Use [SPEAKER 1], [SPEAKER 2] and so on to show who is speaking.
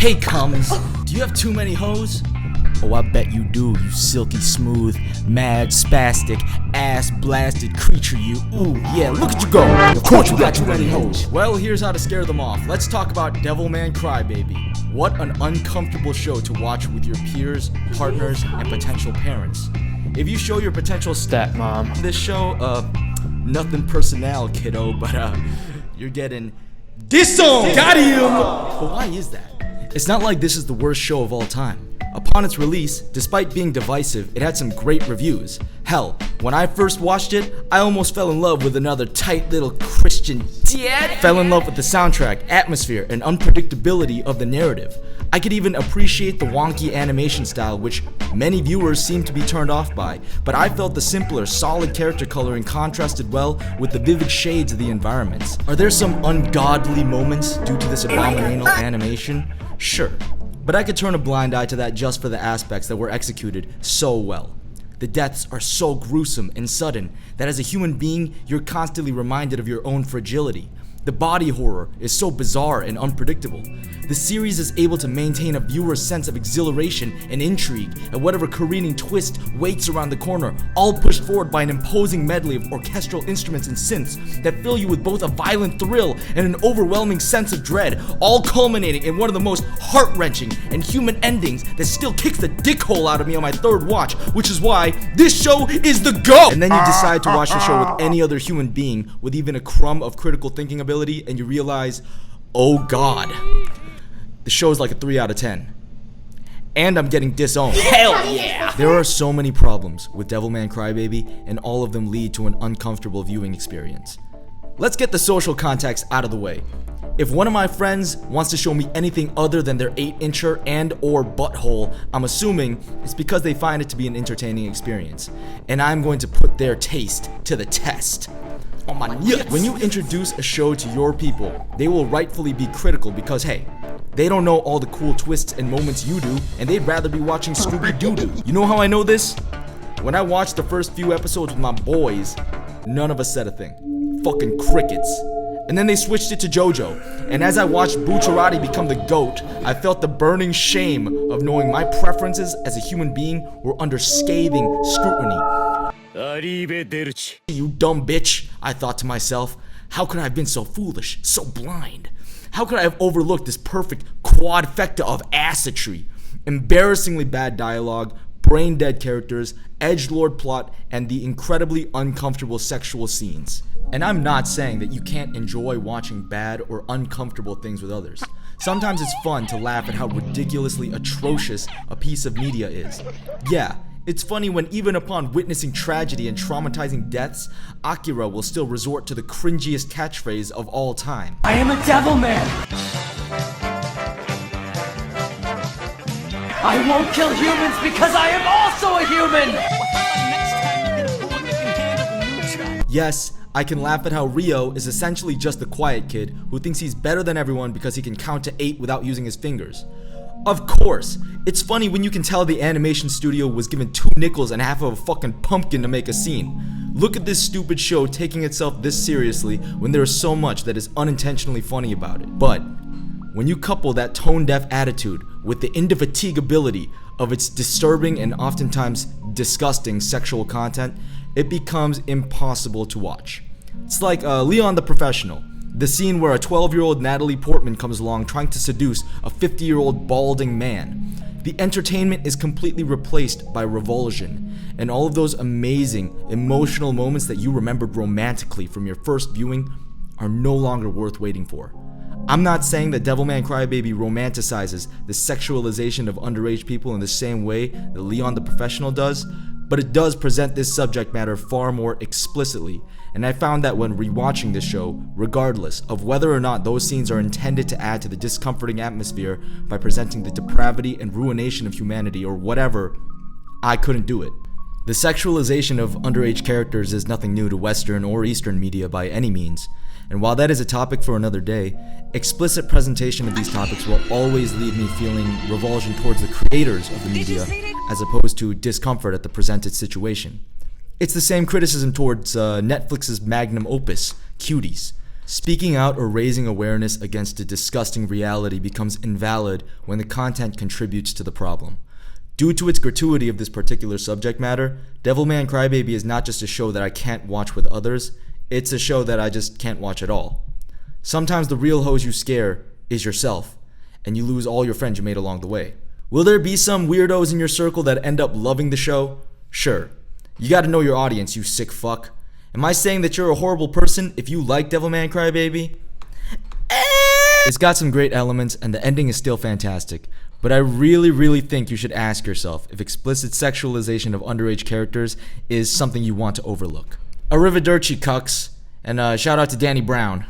[SPEAKER 1] Hey Cums, do you have too many hoes? Oh, I bet you do, you silky smooth, mad, spastic, ass blasted creature you. Ooh, yeah, look at you go. Of course you got too many hoes. Well, here's how to scare them off. Let's talk about Devilman Crybaby. What an uncomfortable show to watch with your peers, partners, and potential parents. If you show your potential stepmom this show, nothing personnel, kiddo, but you're getting disowned. Got him. But why is that? It's not like this is the worst show of all time. Upon its release, despite being divisive, it had some great reviews. Hell, when I first watched it, I almost fell in love with another tight little Christian dad. Fell in love with the soundtrack, atmosphere, and unpredictability of the narrative. I could even appreciate the wonky animation style, which many viewers seem to be turned off by, but I felt the simpler, solid character coloring contrasted well with the vivid shades of the environments. Are there some ungodly moments due to this abominable animation? Sure. But I could turn a blind eye to that just for the aspects that were executed so well. The deaths are so gruesome and sudden that as a human being, you're constantly reminded of your own fragility. The body horror is so bizarre and unpredictable. The series is able to maintain a viewer's sense of exhilaration and intrigue at whatever careening twist waits around the corner, all pushed forward by an imposing medley of orchestral instruments and synths that fill you with both a violent thrill and an overwhelming sense of dread, all culminating in one of the most heart-wrenching and human endings that still kicks the dick hole out of me on my third watch, which is why this show is the GOAT! And then you decide to watch the show with any other human being with even a crumb of critical thinking ability, and you realize, oh god, the show's like a 3 out of 10. And I'm getting disowned. Hell yeah! There are so many problems with Devilman Crybaby, and all of them lead to an uncomfortable viewing experience. Let's get the social context out of the way. If one of my friends wants to show me anything other than their 8-incher and or butthole, I'm assuming it's because they find it to be an entertaining experience. And I'm going to put their taste to the test. Oh my nuts. When you introduce a show to your people, they will rightfully be critical because, hey, they don't know all the cool twists and moments you do, and they'd rather be watching Scooby-Doo-Doo. You know how I know this? When I watched the first few episodes with my boys, none of us said a thing. Fucking crickets. And then they switched it to JoJo, and as I watched Bucciarati become the GOAT, I felt the burning shame of knowing my preferences as a human being were under scathing scrutiny. You dumb bitch, I thought to myself. How could I have been so foolish, so blind? How could I have overlooked this perfect quadfecta of assetry? Embarrassingly bad dialogue, brain-dead characters, edgelord plot, and the incredibly uncomfortable sexual scenes. And I'm not saying that you can't enjoy watching bad or uncomfortable things with others. Sometimes it's fun to laugh at how ridiculously atrocious a piece of media is. Yeah, it's funny when even upon witnessing tragedy and traumatizing deaths, Akira will still resort to the cringiest catchphrase of all time. I am a devil man! I won't kill humans because I am also a human! Yes, I can laugh at how Rio is essentially just the quiet kid who thinks he's better than everyone because he can count to 8 without using his fingers. Of course, it's funny when you can tell the animation studio was given 2 nickels and half of a fucking pumpkin to make a scene. Look at this stupid show taking itself this seriously when there is so much that is unintentionally funny about it. But when you couple that tone-deaf attitude with the indefatigability of its disturbing and oftentimes disgusting sexual content, it becomes impossible to watch. It's like Leon the Professional. The scene where a 12-year-old Natalie Portman comes along trying to seduce a 50-year-old balding man. The entertainment is completely replaced by revulsion, and all of those amazing, emotional moments that you remembered romantically from your first viewing are no longer worth waiting for. I'm not saying that Devilman Crybaby romanticizes the sexualization of underage people in the same way that Leon the Professional does, but it does present this subject matter far more explicitly, and I found that when rewatching this show, regardless of whether or not those scenes are intended to add to the discomforting atmosphere by presenting the depravity and ruination of humanity or whatever, I couldn't do it. The sexualization of underage characters is nothing new to Western or Eastern media by any means, and while that is a topic for another day, explicit presentation of these topics will always leave me feeling revulsion towards the creators of the media as opposed to discomfort at the presented situation. It's the same criticism towards Netflix's magnum opus, Cuties. Speaking out or raising awareness against a disgusting reality becomes invalid when the content contributes to the problem. Due to its gratuity of this particular subject matter, Devilman Crybaby is not just a show that I can't watch with others, it's a show that I just can't watch at all. Sometimes the real hose you scare is yourself, and you lose all your friends you made along the way. Will there be some weirdos in your circle that end up loving the show? Sure. You gotta know your audience, you sick fuck. Am I saying that you're a horrible person if you like Devilman Crybaby? It's got some great elements and the ending is still fantastic, but I really think you should ask yourself if explicit sexualization of underage characters is something you want to overlook. Arrivederci cucks, and shout out to Danny Brown.